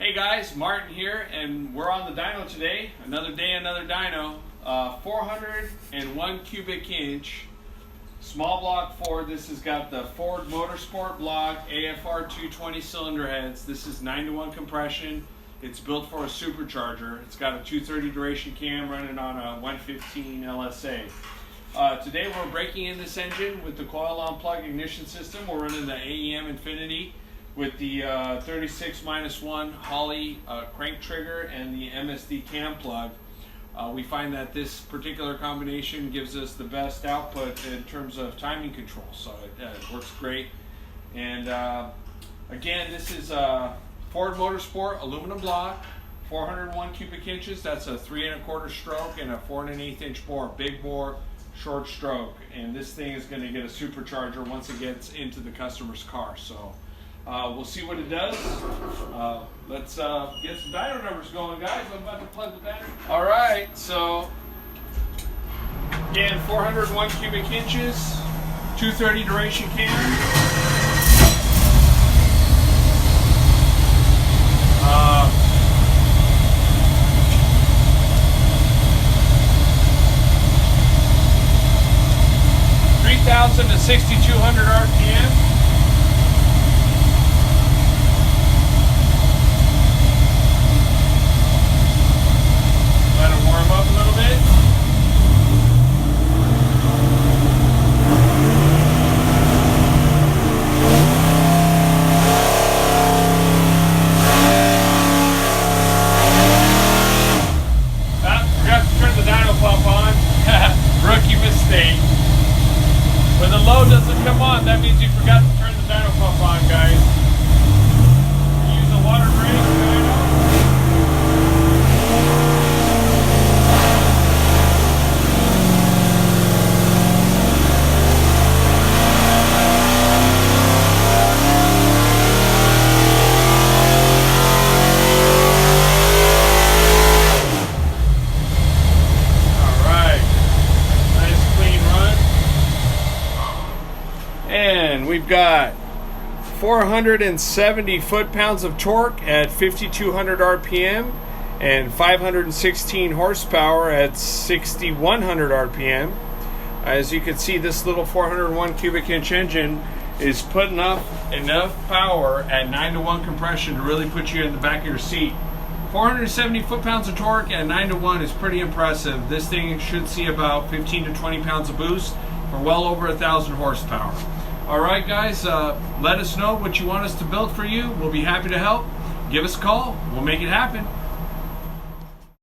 Hey guys, Martin here, and we're on the dyno today. Another day, another dyno. 401 cubic inch, small block Ford. This has got the Ford Motorsport block AFR 220 cylinder heads. This is 9-to-1 compression. It's built for a supercharger. It's got a 230 duration cam running on a 115 LSA. Today we're breaking in this engine with the coil on plug ignition system. We're running the AEM Infinity with the 36-1 Holley crank trigger and the MSD cam plug. We find that this particular combination gives us the best output in terms of timing control, so it works great. And again, this is a Ford Motorsport aluminum block, 401 cubic inches. That's a 3 1/4 stroke and a 4 1/8 inch bore, big bore, short stroke. And this thing is going to get a supercharger once it gets into the customer's car. So we'll see what it does. Let's get some dyno numbers going, guys. I'm about to plug the battery. All right, so again, 401 cubic inches, 230 duration cam. 3,000 to 6,200 RPM. Let it warm up a little bit. Forgot to turn the dyno pump on. Rookie mistake. When the load doesn't come on, that means you forgot to turn the dyno pump on, guys. Use a water brake dyno. And we've got 470 foot-pounds of torque at 5,200 RPM and 516 horsepower at 6,100 RPM. As you can see, this little 401 cubic inch engine is putting up enough power at 9-to-1 compression to really put you in the back of your seat. 470 foot-pounds of torque at 9-to-1 is pretty impressive. This thing should see about 15 to 20 pounds of boost for well over 1,000 horsepower. Alright guys, let us know what you want us to build for you. We'll be happy to help. Give us a call. We'll make it happen.